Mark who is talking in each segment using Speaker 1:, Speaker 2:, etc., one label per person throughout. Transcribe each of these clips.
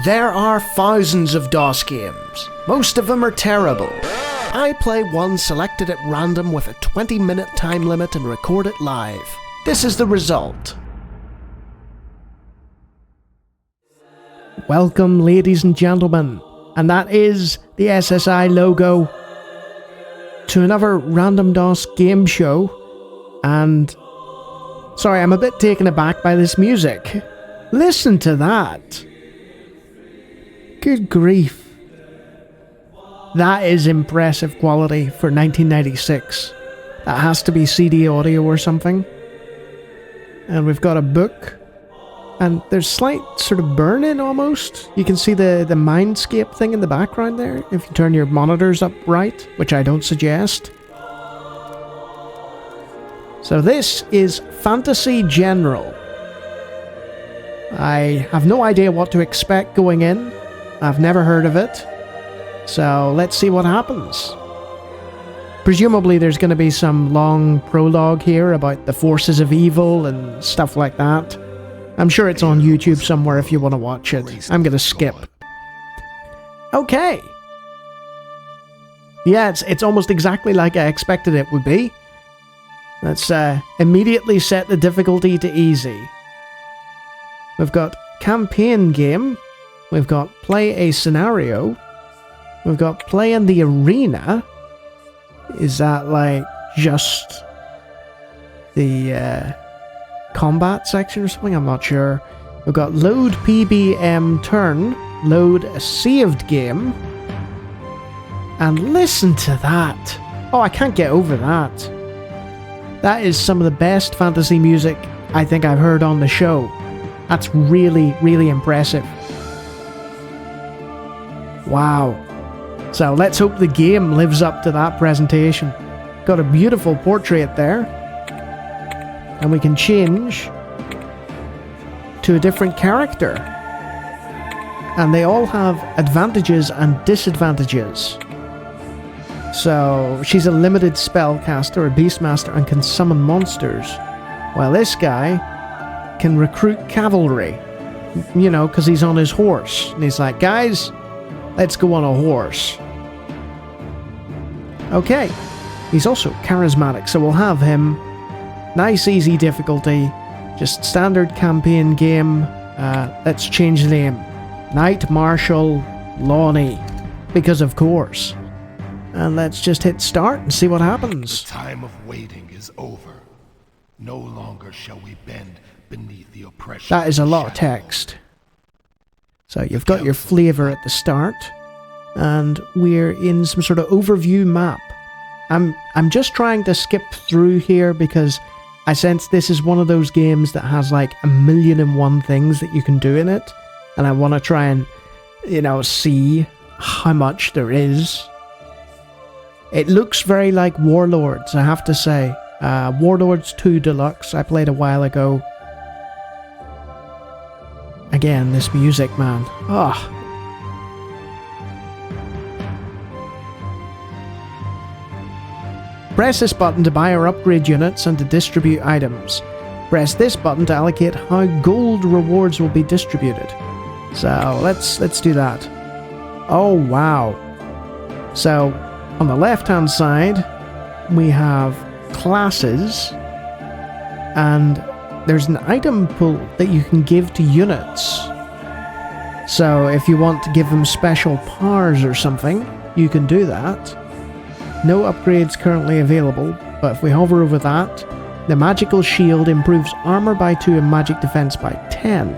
Speaker 1: There are thousands of DOS games. Most of them are terrible. I play one selected at random with a 20-minute time limit and record it live. This is the result. Welcome, ladies and gentlemen, and that is the SSI logo, to another Random DOS game show. And sorry, I'm a bit taken aback by this music. Listen to that. Good grief. That is impressive quality for 1996. That has to be CD audio or something. And we've got a book. And there's slight sort of burn-in almost. You can see the Mindscape thing in the background there, if you turn your monitors up right, which I don't suggest. So this is Panzer General. I have no idea what to expect going in. I've never heard of it. So let's see what happens. Presumably there's going to be some long prologue here about the forces of evil and stuff like that. I'm sure it's on YouTube somewhere if you want to watch it. I'm going to skip. Okay. Yeah, it's almost exactly like I expected it would be. Let's immediately set the difficulty to easy. We've got campaign game. We've got play a scenario. We've got play in the arena. Is that like just the combat section or something? I'm not sure. We've got load PBM turn. Load a saved game. And listen to that. Oh, I can't get over that. That is some of the best fantasy music I think I've heard on the show. That's really, really impressive. Wow. So let's hope the game lives up to that presentation. Got a beautiful portrait there. And we can change to a different character. And they all have advantages and disadvantages. So she's a limited spellcaster, a beastmaster, and can summon monsters. While this guy can recruit cavalry. You know, because he's on his horse. And he's like, guys, let's go on a horse. Okay. He's also charismatic, so we'll have him. Nice, easy difficulty. Just standard campaign game. Let's change the name. Knight Marshal Lawnie. Because of course. And let's just hit start and see what happens.
Speaker 2: The time of waiting is over. No longer shall we bend beneath the oppression.
Speaker 1: That is a lot of text. So you've got your flavor at the start. And we're in some sort of overview map. I'm just trying to skip through here because I sense this is one of those games that has like 1,000,001 things that you can do in it. And I want to try and, you know, see how much there is. It looks very like Warlords, I have to say. Warlords 2 Deluxe, I played a while ago. Again, this music, man. Oh. Press this button to buy or upgrade units and to distribute items. Press this button to allocate how gold rewards will be distributed. So let's do that. Oh wow. So on the left hand side we have classes, and there's an item pool that you can give to units. So if you want to give them special powers or something, you can do that. No upgrades currently available, but if we hover over that, the magical shield improves armor by 2 and magic defense by 10.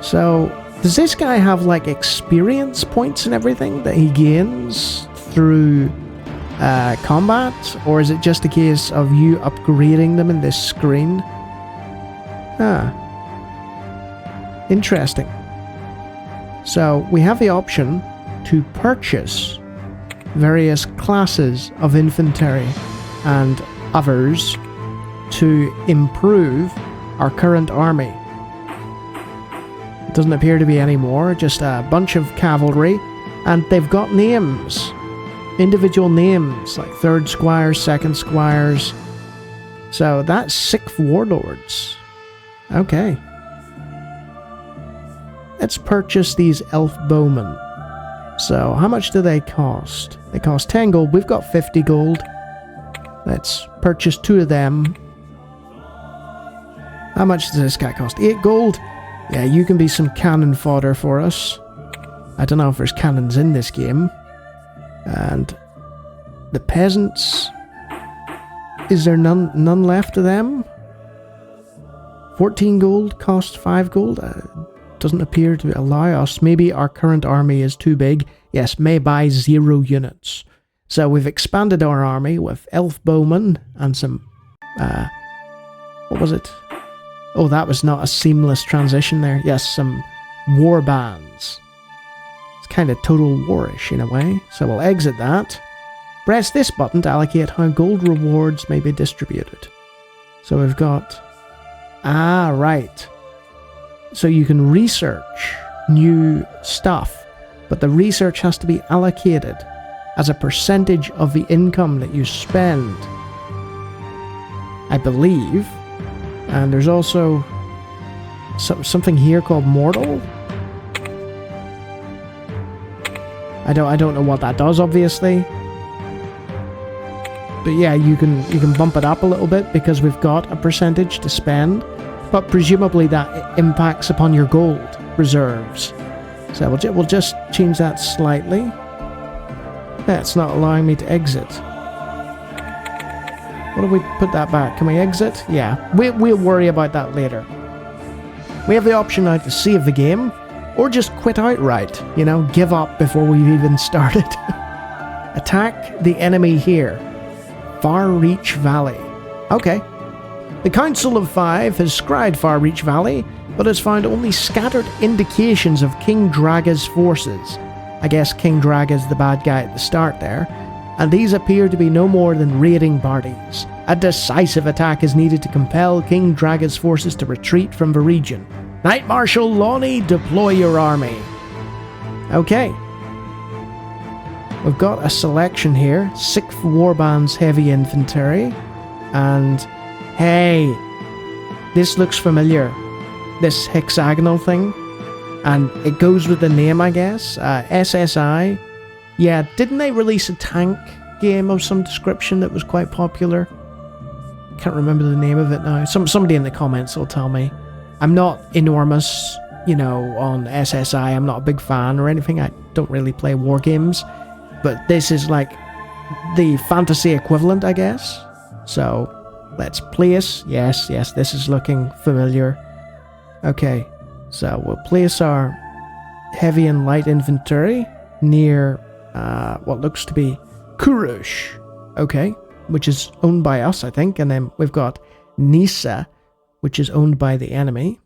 Speaker 1: So does this guy have like experience points and everything that he gains through combat, or is it just a case of you upgrading them in this screen? Interesting. So we have the option to purchase various classes of infantry and others to improve our current army. It doesn't appear to be any more, just a bunch of cavalry, and they've got names. Individual names, like 3rd Squires, 2nd Squires. So that's 6 warlords. Okay. let's purchase these elf bowmen. So, how much do they cost? They cost 10 gold. We've got 50 gold. Let's purchase 2 of them. How much does this guy cost? 8 gold? Yeah, you can be some cannon fodder for us. I don't know if there's cannons in this game. And the peasants... Is there none left of them? 14 gold cost 5 gold? Doesn't appear to allow us. Maybe our current army is too big. Yes, may buy 0 units. So we've expanded our army with elf bowmen and some... what was it? Oh, that was not a seamless transition there. Yes, some war bands. It's kind of total warish in a way. So we'll exit that. Press this button to allocate how gold rewards may be distributed. So we've got... Ah, right. So you can research new stuff, but the research has to be allocated as a percentage of the income that you spend, I believe. And there's also something here called mortal. I don't know what that does, obviously. But yeah, you can bump it up a little bit because we've got a percentage to spend. But presumably that impacts upon your gold reserves. So we'll just change that slightly. That's not allowing me to exit. What do we put that back? Can we exit? Yeah, we'll worry about that later. We have the option now to save the game, or just quit outright. You know, give up before we've even started. Attack the enemy here. Far Reach Valley. Okay. The Council of Five has scryed Far Reach Valley, but has found only scattered indications of King Draga's forces. I guess King Draga's the bad guy at the start there, and these appear to be no more than raiding parties. A decisive attack is needed to compel King Draga's forces to retreat from the region. Knight Marshal Lawnie, deploy your army. Okay. We've got a selection here. 6th Warband's Heavy Infantry, and hey, this looks familiar. This hexagonal thing. And it goes with the name, I guess. SSI. Yeah, didn't they release a tank game of some description that was quite popular? Can't remember the name of it now. Somebody in the comments will tell me. I'm not enormous, you know, on SSI. I'm not a big fan or anything. I don't really play war games. But this is like the fantasy equivalent, I guess. So... let's place. Yes, this is looking familiar. Okay, so we'll place our heavy and light infantry near what looks to be Kurush. Okay, which is owned by us, I think. And then we've got Nisa, which is owned by the enemy.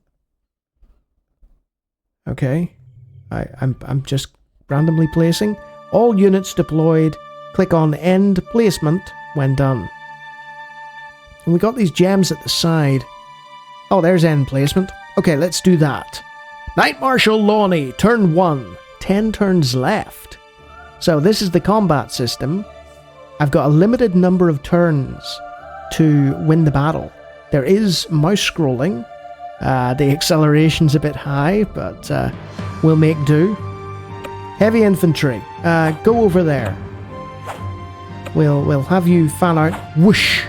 Speaker 1: Okay, I'm just randomly placing. All units deployed. Click on End Placement when done. And we got these gems at the side. Oh, there's end placement. Okay, let's do that. Knight Marshal Lawnie, turn 1. 10 turns left. So this is the combat system. I've got a limited number of turns to win the battle. There is mouse scrolling. The acceleration's a bit high, but we'll make do. Heavy infantry, go over there. We'll have you fan out. Whoosh!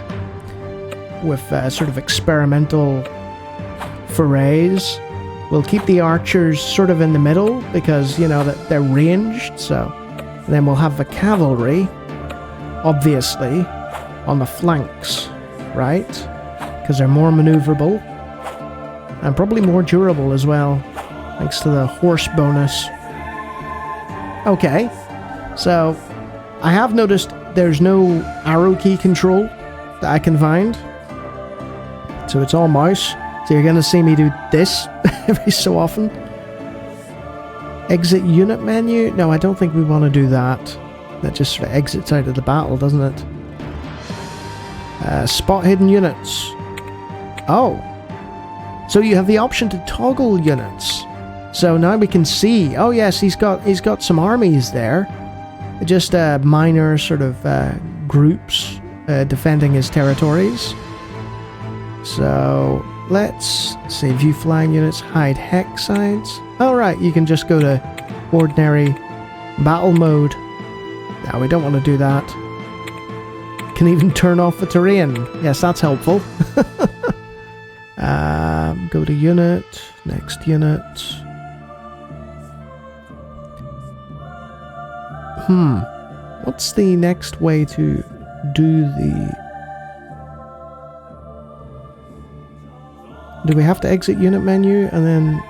Speaker 1: With sort of experimental forays. We'll keep the archers sort of in the middle because, you know, that they're ranged. So, and then we'll have the cavalry, obviously, on the flanks, right? Because they're more maneuverable and probably more durable as well, thanks to the horse bonus. Okay, so I have noticed there's no arrow key control that I can find. So it's all mouse. So you're going to see me do this every so often. Exit unit menu? No, I don't think we want to do that. That just sort of exits out of the battle, doesn't it? Spot hidden units. Oh. So you have the option to toggle units. So now we can see. Oh yes, he's got some armies there. Just minor sort of groups defending his territories. So let's see. View flying units, hide hex sides. Alright, you can just go to ordinary battle mode. No, we don't want to do that. Can even turn off the terrain. Yes, that's helpful. Go to unit, next unit. What's the next way to do the... Do we have to exit unit menu and then...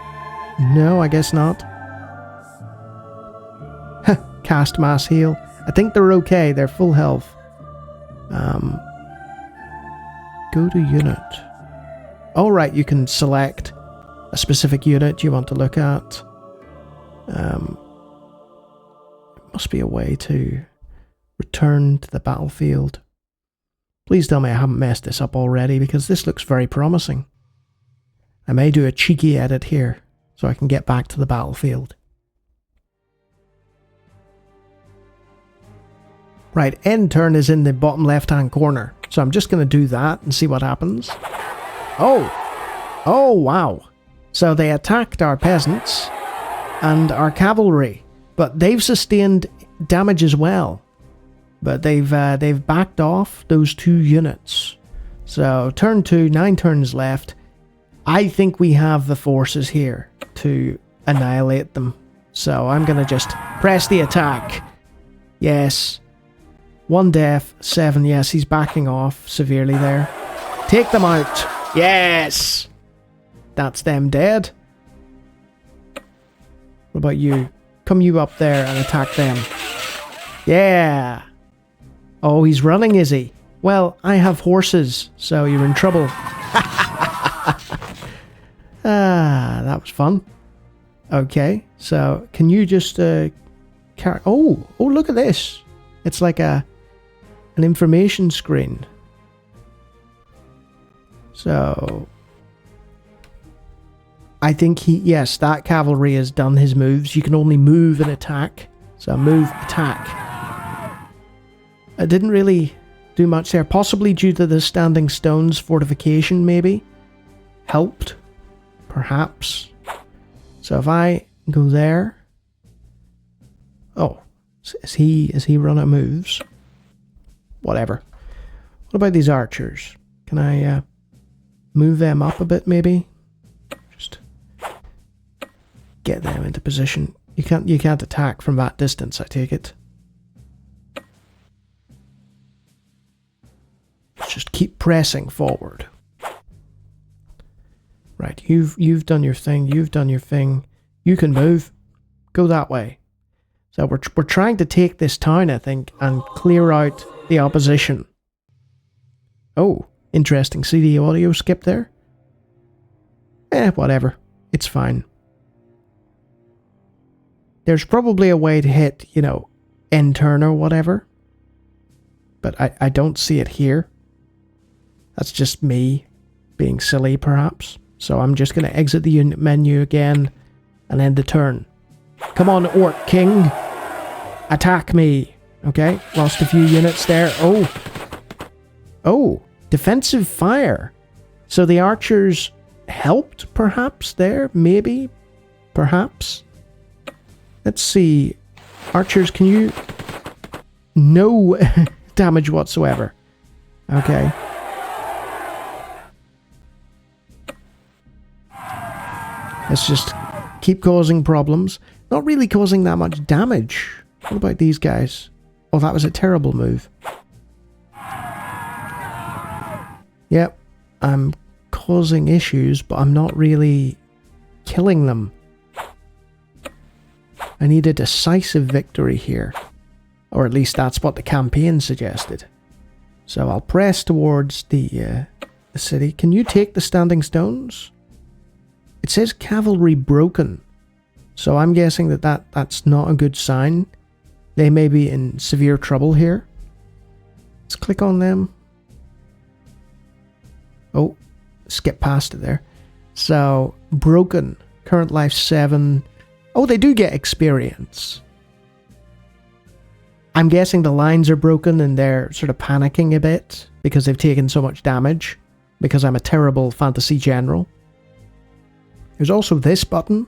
Speaker 1: No, I guess not. Cast mass heal. I think they're okay. They're full health. Go to unit. All right, you can select a specific unit you want to look at. Must be a way to return to the battlefield. Please tell me I haven't messed this up already, because this looks very promising. I may do a cheeky edit here, so I can get back to the battlefield. Right, end turn is in the bottom left-hand corner, so I'm just going to do that and see what happens. Oh, wow. So they attacked our peasants and our cavalry, but they've sustained damage as well. But they've backed off those 2 units. So turn 2, 9 turns left. I think we have the forces here to annihilate them. So I'm going to just press the attack. Yes. 1 death, 7. Yes, he's backing off severely there. Take them out. Yes. That's them dead. What about you? Come you up there and attack them. Yeah. Oh, he's running, is he? Well, I have horses, so you're in trouble. That was fun. Okay, so can you just carry... Oh, look at this. It's like an information screen. So I think yes, that cavalry has done his moves. You can only move and attack. So move, attack. I didn't really do much there. Possibly due to the standing stones fortification, maybe. Helped. Perhaps. So if I go there... Oh. Is he run out of moves? Whatever. What about these archers? Can I move them up a bit, maybe? Just get them into position. You can't attack from that distance, I take it. Let's just keep pressing forward. Right, you've done your thing. You've done your thing. You can move. Go that way. So we're trying to take this town, I think, and clear out the opposition. Oh, interesting. See the audio skip there? Whatever. It's fine. There's probably a way to hit, end turn or whatever. But I don't see it here. That's just me being silly, perhaps. So I'm just going to exit the unit menu again and end the turn. Come on, Orc King. Attack me. Okay, lost a few units there. Oh, defensive fire. So the archers helped, perhaps, there? Maybe? Perhaps? Let's see. Archers, can you... No damage whatsoever. Okay. Let's just keep causing problems. Not really causing that much damage. What about these guys? Oh, that was a terrible move. Yep, I'm causing issues, but I'm not really killing them. I need a decisive victory here. Or at least that's what the campaign suggested. So I'll press towards the city. Can you take the standing stones? It says cavalry broken. So I'm guessing that's not a good sign. They may be in severe trouble here. Let's click on them. Oh, skip past it there. So, broken. Current life 7. Oh, they do get experience. I'm guessing the lines are broken and they're sort of panicking a bit because they've taken so much damage. because I'm a terrible fantasy general. There's also this button.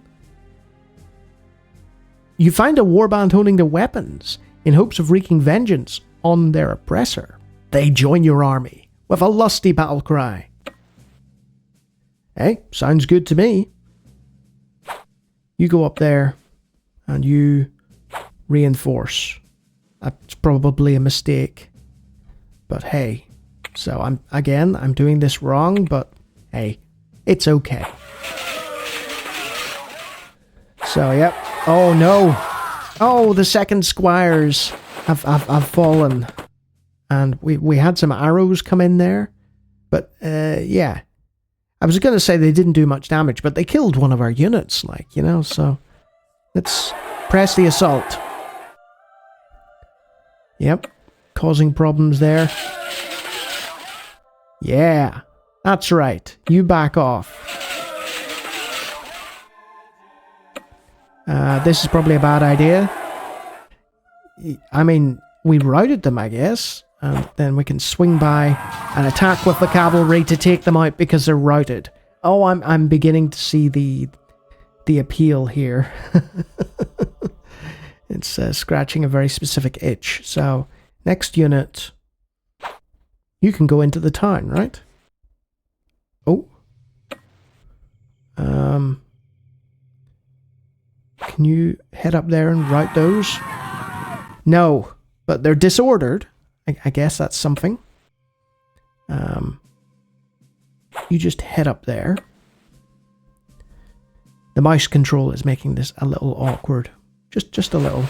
Speaker 1: You find a warband honing their weapons in hopes of wreaking vengeance on their oppressor. They join your army with a lusty battle cry. Hey, sounds good to me. You go up there and you reinforce. That's probably a mistake. But hey, so I'm doing this wrong, but hey, it's okay. So, yep. Oh no. Oh, the second squires have fallen. And we had some arrows come in there. But, yeah. I was going to say they didn't do much damage, but they killed one of our units, like, you know, so let's press the assault. Yep, causing problems there. Yeah, that's right. You back off. This is probably a bad idea. I mean, we routed them, I guess. And then we can swing by and attack with the cavalry to take them out because they're routed. Oh, I'm beginning to see the appeal here. It's scratching a very specific itch. So, next unit, you can go into the town, right? Oh. Can you head up there and route those? No, but they're disordered. I guess that's something. You just head up there. The mouse control is making this a little awkward. Just a little.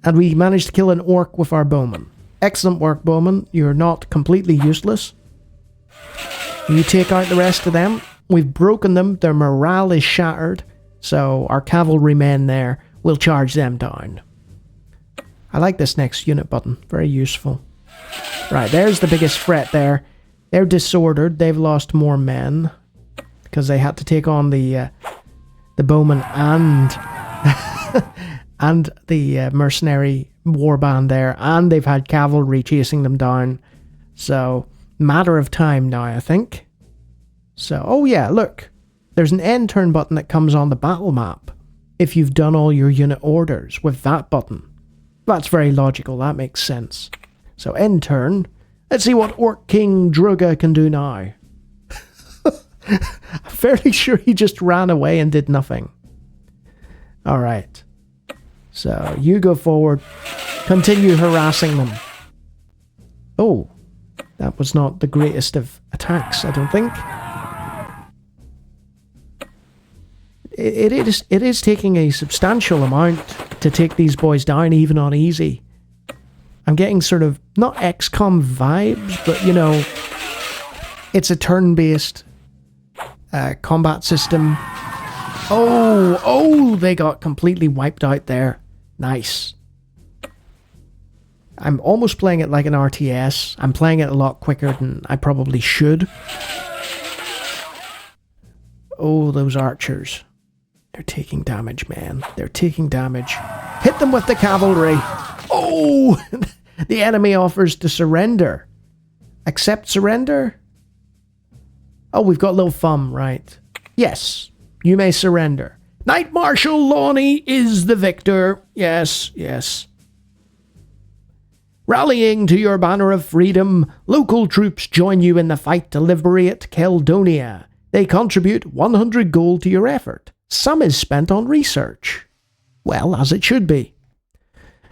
Speaker 1: And we managed to kill an orc with our bowman. Excellent work, bowman. You're not completely useless. You take out the rest of them. We've broken them. Their morale is shattered. So our cavalrymen there will charge them down. I like this next unit button. Very useful. Right, there's the biggest threat there. They're disordered. They've lost more men. Because they had to take on the bowman and... and the mercenary warband there. And they've had cavalry chasing them down. So, matter of time now, I think. So, oh yeah, look. There's an end turn button that comes on the battle map. If you've done all your unit orders with that button. That's very logical, that makes sense. So, end turn. Let's see what Orc King Druga can do now. I'm fairly sure he just ran away and did nothing. Alright. So, you go forward. Continue harassing them. Oh. That was not the greatest of attacks, I don't think. It is taking a substantial amount to take these boys down, even on easy. I'm getting sort of, not XCOM vibes, but, you know, it's a turn-based combat system. Oh, they got completely wiped out there. Nice. I'm almost playing it like an RTS. I'm playing it a lot quicker than I probably should. Oh, those archers. They're taking damage, man. They're taking damage. Hit them with the cavalry. Oh! The enemy offers to surrender. Accept surrender? Oh, we've got a little thumb, right. Yes, you may surrender. Knight Marshal Lawnie is the victor. Yes, yes. Rallying to your banner of freedom, local troops join you in the fight to liberate Caledonia. They contribute 100 gold to your effort. Some is spent on research. Well, as it should be.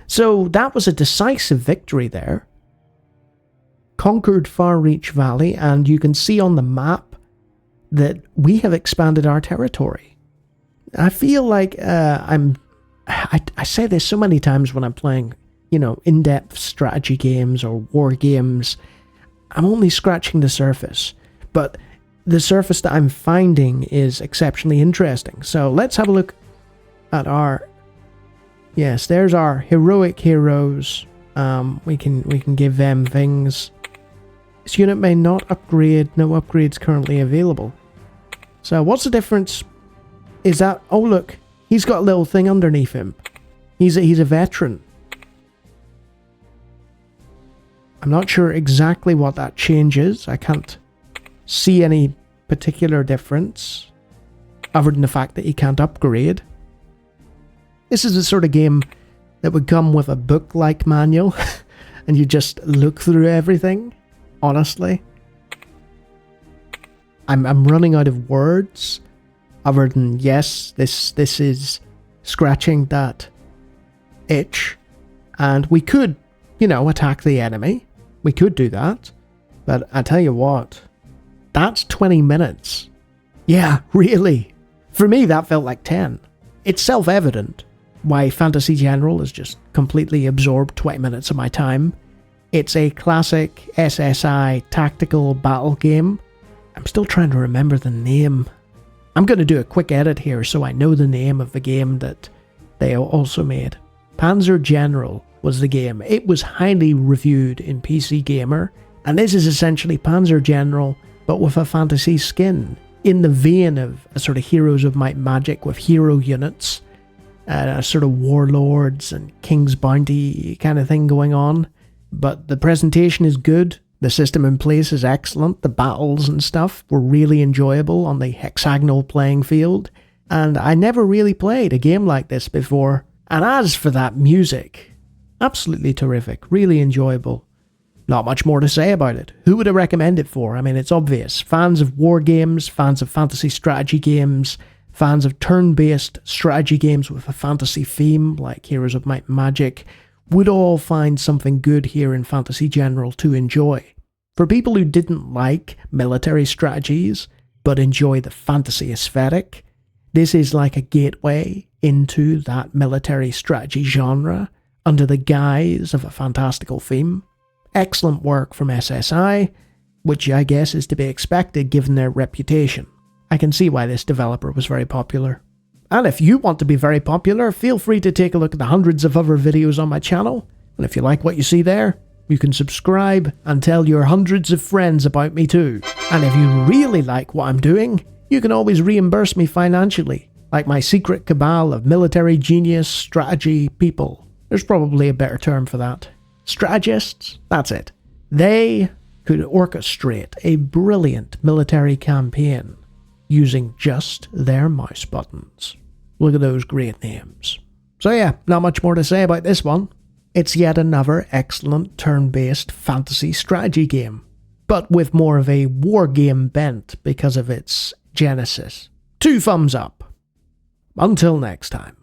Speaker 1: So that was a decisive victory there. Conquered Far Reach Valley, and you can see on the map that we have expanded our territory. I feel like I say this so many times when I'm playing, you know, in-depth strategy games or war games. I'm only scratching the surface. But the surface that I'm finding is exceptionally interesting. So let's have a look at our... Yes, there's our heroic heroes. We can give them things. This unit may not upgrade. No upgrades currently available. So what's the difference? Is that... Oh look, he's got a little thing underneath him. He's a veteran. I'm not sure exactly what that changes. I can't see any particular difference other than the fact that you can't upgrade. This is the sort of game that would come with a book-like manual and you just look through everything, honestly. I'm running out of words other than, yes, this is scratching that itch. And we could, attack the enemy. We could do that. But I tell you what, that's 20 minutes. Yeah, really. For me, that felt like 10. It's self-evident why Fantasy General has just completely absorbed 20 minutes of my time. It's a classic SSI tactical battle game. I'm still trying to remember the name. I'm going to do a quick edit here so I know the name of the game that they also made. Panzer General was the game. It was highly reviewed in PC Gamer, and this is essentially Panzer General, but with a fantasy skin, in the vein of a sort of Heroes of Might and Magic with hero units, a sort of warlords and King's Bounty kind of thing going on. But the presentation is good. The system in place is excellent. The battles and stuff were really enjoyable on the hexagonal playing field. And I never really played a game like this before. And as for that music, absolutely terrific. Really enjoyable. Not much more to say about it. Who would I recommend it for? I mean, it's obvious. Fans of war games, fans of fantasy strategy games, fans of turn-based strategy games with a fantasy theme like Heroes of Might and Magic would all find something good here in Fantasy General to enjoy. For people who didn't like military strategies, but enjoy the fantasy aesthetic, this is like a gateway into that military strategy genre under the guise of a fantastical theme. Excellent work from SSI, which I guess is to be expected given their reputation. I can see why this developer was very popular. And if you want to be very popular, feel free to take a look at the hundreds of other videos on my channel. And if you like what you see there, you can subscribe and tell your hundreds of friends about me too. And if you really like what I'm doing, you can always reimburse me financially, like my secret cabal of military genius strategy people. There's probably a better term for that. Strategists? That's it. They could orchestrate a brilliant military campaign using just their mouse buttons. Look at those great names. So yeah, not much more to say about this one. It's yet another excellent turn-based fantasy strategy game, but with more of a war game bent because of its genesis. 2 thumbs up. Until next time.